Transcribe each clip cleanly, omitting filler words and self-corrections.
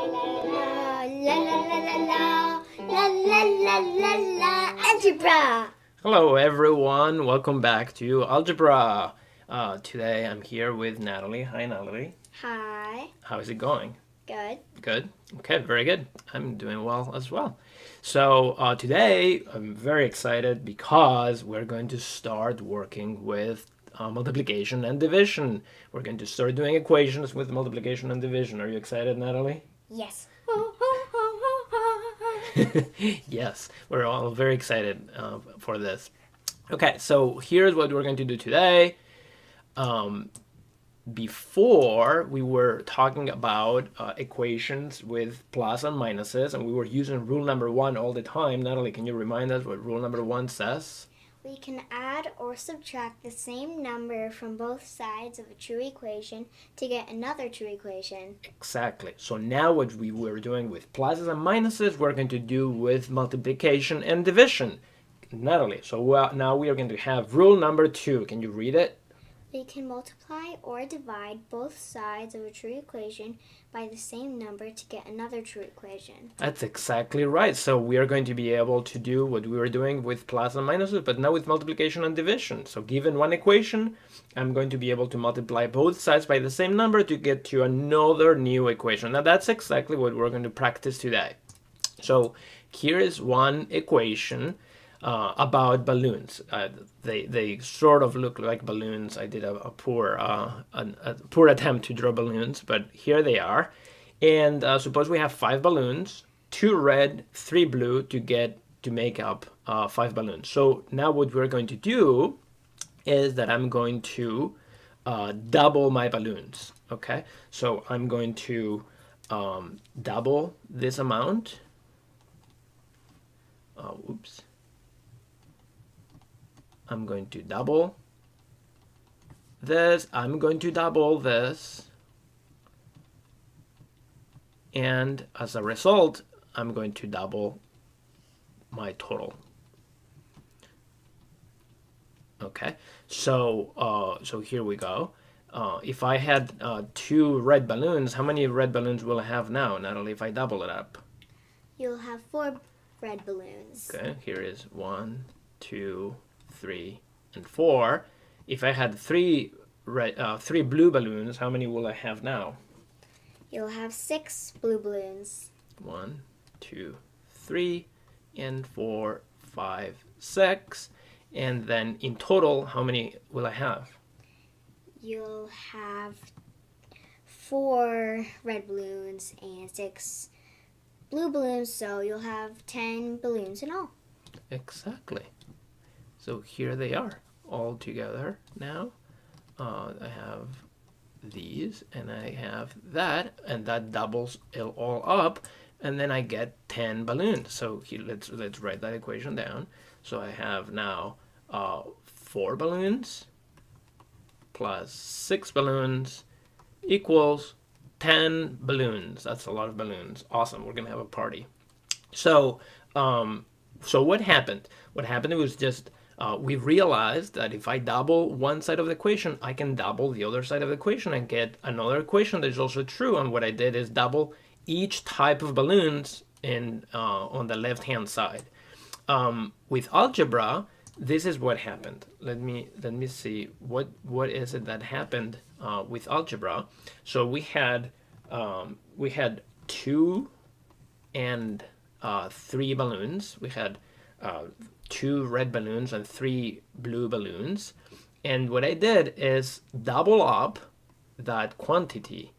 La la la la la la la la la la Algebra. Hello everyone, welcome back to Algebra. Today I'm here with Natalie. Hi Natalie. Hi. How is it going? Good. Good? Okay, very good. I'm doing well as well. So today I'm very excited because we're going to start working with multiplication and division. We're going to start doing equations with multiplication and division. Are you excited, Natalie? Yes. Yes, we're all very excited for this. Okay, so here's what we're going to do today. Before we were talking about equations with plus and minuses, and we were using rule number 1 all the time. Natalie, can you remind us what rule number 1 says? We can add or subtract the same number from both sides of a true equation to get another true equation. Exactly. So now what we were doing with pluses and minuses, we're going to do with multiplication and division. Natalie, so now we are going to have rule number 2. Can you read it? We can multiply or divide both sides of a true equation by the same number to get another true equation. That's exactly right. So we are going to be able to do what we were doing with plus and minuses, but now with multiplication and division. So given one equation, I'm going to be able to multiply both sides by the same number to get to another new equation. Now that's exactly what we're going to practice today. So here is one equation about balloons. They sort of look like balloons. I did a poor attempt to draw balloons, but here they are. And suppose we have 5 balloons, 2 red, 3 blue to make up 5 balloons. So now what we're going to do is that I'm going to double my balloons. Okay, so I'm going to double this amount. Oops. I'm going to double this, I'm going to double this, and as a result, I'm going to double my total. Okay, so here we go. If I had 2 red balloons, how many red balloons will I have now, Natalie, if I double it up? You'll have 4 red balloons. Okay, here is 1, 2, 3, and 4. If I had 3 blue balloons, how many will I have now? You'll have 6 blue balloons. 1, 2, 3, and 4, 5, 6. And then in total, how many will I have? You'll have 4 red balloons and 6 blue balloons, so you'll have 10 balloons in all. Exactly. So here they are all together now. I have these and I have that, and that doubles it all up, and then I get 10 balloons. So here, let's write that equation down. So I have now 4 balloons plus 6 balloons equals 10 balloons. That's a lot of balloons. Awesome. We're gonna have a party. So what happened? What happened was just we realized that if I double one side of the equation, I can double the other side of the equation and get another equation that is also true. And what I did is double each type of balloons on the left-hand side. With algebra, this is what happened. Let me see what is it that happened with algebra. So we had 2 and 3 balloons. We had 2 red balloons and 3 blue balloons, and what I did is double up that quantity.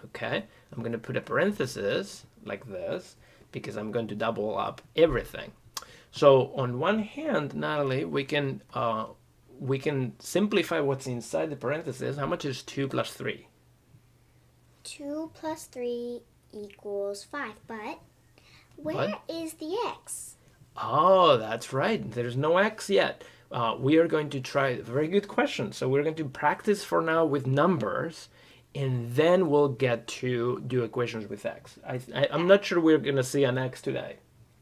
Okay, I'm going to put a parenthesis like this because I'm going to double up everything. So on one hand, Natalie, we can simplify what's inside the parenthesis. How much is 2 plus 3? 2 plus 3 equals 5, but where is the x? Oh, that's right. There's no x yet. We are going to try, very good question. So we're going to practice for now with numbers, and then we'll get to do equations with x. I'm not sure we're going to see an x today.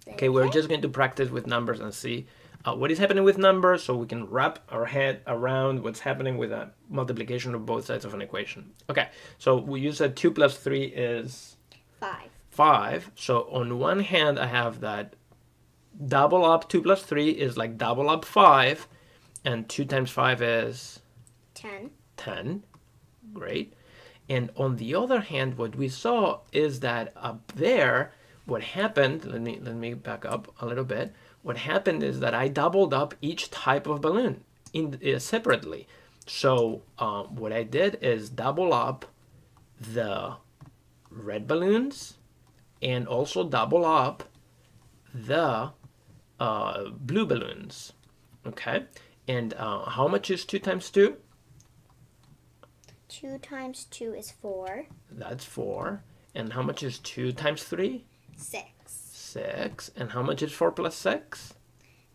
Okay, we're just going to practice with numbers and see what is happening with numbers, so we can wrap our head around what's happening with a multiplication of both sides of an equation. Okay, so you said 2 plus 3 is? 5. 5. So on one hand, I have that double up 2 plus 3 is like double up 5. And 2 times 5 is? 10. 10. Great. And on the other hand, what we saw is that up there, what happened, let me back up a little bit. What happened is that I doubled up each type of balloon separately. So what I did is double up the red balloons and also double up the blue balloons. Okay. And how much is 2 times 2? 2 times 2 is 4. That's 4. And how much is 2 times 3? 6. 6. And how much is 4 plus 6?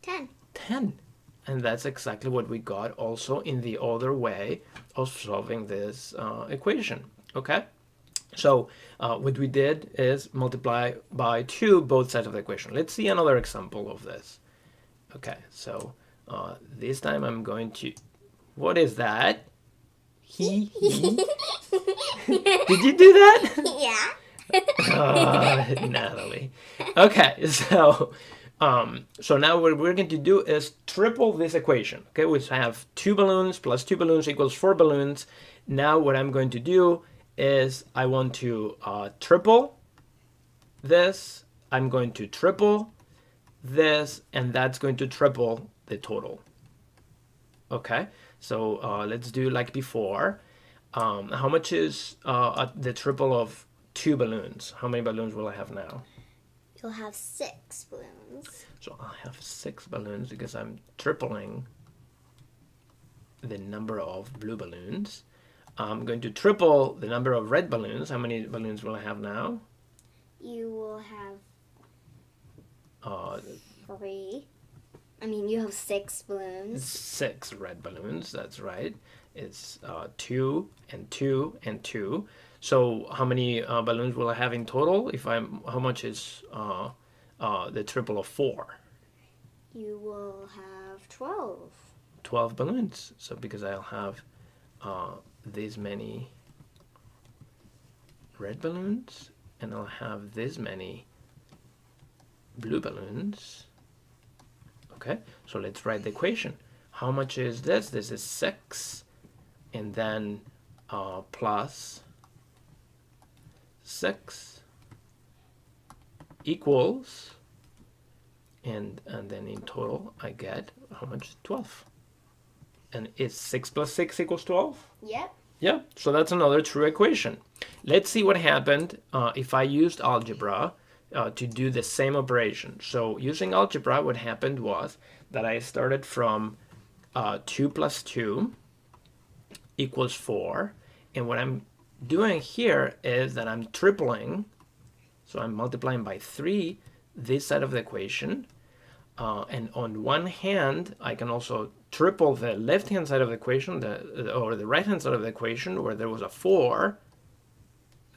10. 10. And that's exactly what we got also in the other way of solving this equation. Okay? So what we did is multiply by 2 both sides of the equation. Let's see another example of this. Okay, so this time I'm going to... What is that? He. Did you do that? Yeah. Natalie. Okay, so now what we're going to do is triple this equation. Okay, we have 2 balloons plus 2 balloons equals 4 balloons. Now what I'm going to do is I want to triple this. I'm going to triple this, and that's going to triple the total. Okay, so let's do like before. How much is the triple of 2 balloons? How many balloons will I have now? You'll have 6 balloons. So I'll have 6 balloons because I'm tripling the number of blue balloons. I'm going to triple the number of red balloons. How many balloons will I have now? You will have 3. I mean, you have 6 balloons. 6 red balloons, that's right. It's 2 and 2 and 2. So how many balloons will I have in total? How much is the triple of 4? You will have 12. 12 balloons. So because I'll have this many red balloons, and I'll have this many blue balloons. Okay, so let's write the equation. How much is this? This is 6, and then plus 6 equals, and then in total I get how much? 12. And is 6 plus 6 equals 12? Yep. Yeah, so that's another true equation. Let's see what happened if I used algebra to do the same operation. So using algebra, what happened was that I started from 2 plus 2 equals 4. And what I'm doing here is that I'm tripling. So I'm multiplying by 3 this side of the equation. And on one hand, I can also triple the left-hand side of the equation, or the right-hand side of the equation, where there was a 4.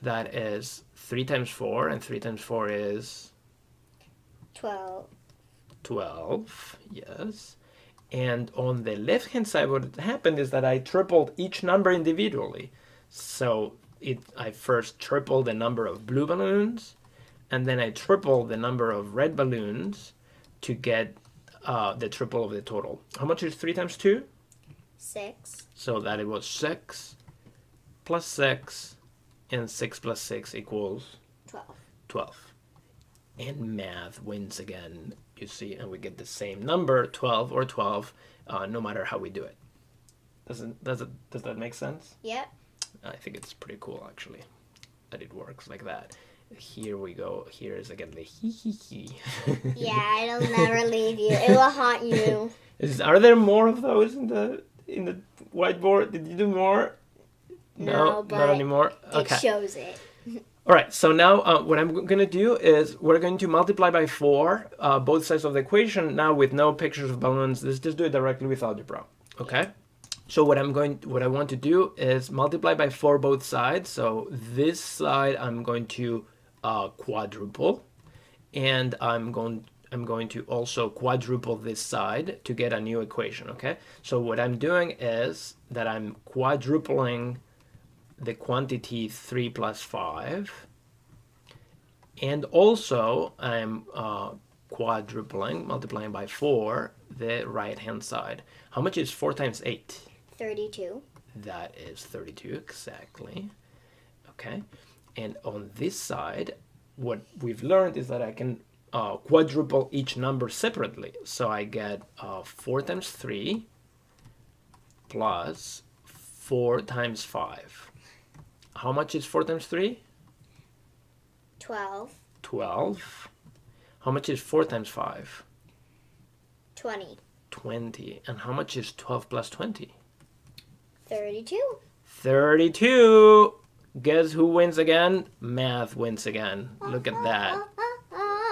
That is 3 times 4, and 3 times 4 is? 12. 12, yes. And on the left-hand side, what happened is that I tripled each number individually. So I first tripled the number of blue balloons, and then I tripled the number of red balloons to get the triple of the total. How much is 3 times 2? 6. So that it was 6 plus 6, and 6 plus 6 equals? 12. 12. And math wins again, you see, and we get the same number, 12 or 12, no matter how we do it. Does that make sense? Yep. I think it's pretty cool, actually, that it works like that. Here we go. Here is again the hee. Yeah, it'll never leave you. It will haunt you. Are there more of those in the whiteboard? Did you do more? No, but not anymore. Okay. It shows it. All right. So now what I'm going to do is we're going to multiply by 4 both sides of the equation now with no pictures of balloons. Let's just do it directly with algebra. Okay. So what I want to do is multiply by 4 both sides. So this side I'm going to quadruple, and I'm going to also quadruple this side to get a new equation. Okay. So what I'm doing is that I'm quadrupling the quantity 3 plus 5, And also, I'm multiplying by 4, the right-hand side. How much is 4 times 8? 32. That is 32, exactly. Okay. And on this side, what we've learned is that I can quadruple each number separately. So I get 4 times 3 plus 4 times 5. How much is 4 times 3? 12. 12. How much is 4 times 5? 20. 20. And how much is 12 plus 20? 32. 32. Guess who wins again? Math wins again. Look at that.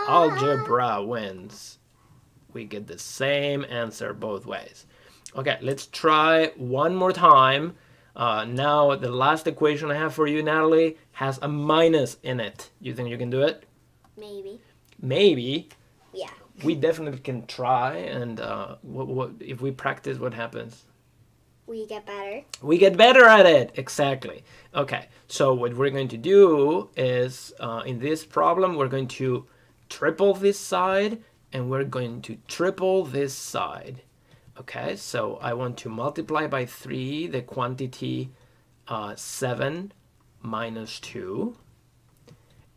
Algebra wins. We get the same answer both ways. Okay, let's try one more time. Now, the last equation I have for you, Natalie, has a minus in it. You think you can do it? Maybe. Maybe. Yeah. We definitely can try. And what if we practice, what happens? We get better. We get better at it. Exactly. Okay, so what we're going to do is, in this problem, we're going to triple this side, and we're going to triple this side. Okay, so I want to multiply by 3 the quantity 7 minus 2.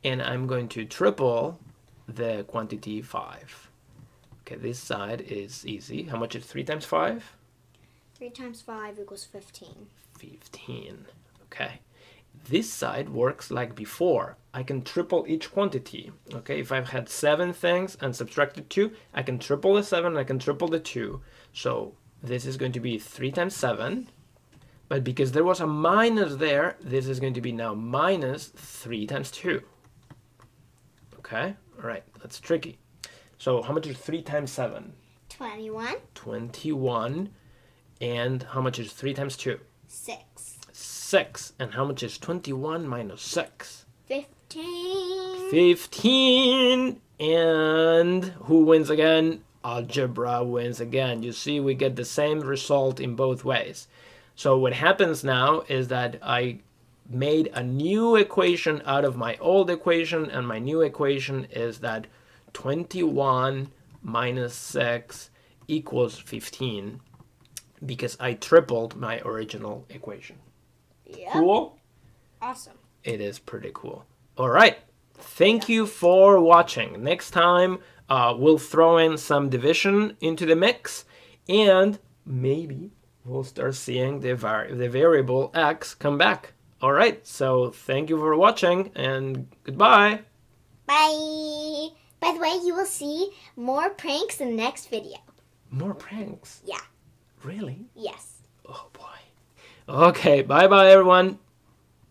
And I'm going to triple the quantity 5. Okay, this side is easy. How much is 3 times 5? 3 times 5 equals 15. 15. Okay. This side works like before. I can triple each quantity. Okay, if I've had 7 things and subtracted 2, I can triple the 7 and I can triple the 2. So this is going to be 3 times 7. But because there was a minus there, this is going to be now minus 3 times 2. Okay, all right, that's tricky. So how much is 3 times 7? 21. 21. And how much is 3 times 2? 6. 6. And how much is 21 minus 6? 15. 15. And who wins again? Algebra wins again. You see, we get the same result in both ways. So what happens now is that I made a new equation out of my old equation, and my new equation is that 21 minus 6 equals 15, because I tripled my original equation. Yep. Cool? Awesome. It is pretty cool. All right. Thank you for watching. Next time, we'll throw in some division into the mix, and maybe we'll start seeing the variable x come back. All right. So thank you for watching, and goodbye. Bye. By the way, you will see more pranks in the next video. More pranks? Yeah. Really? Yes. Oh, boy. Okay. Bye-bye, everyone.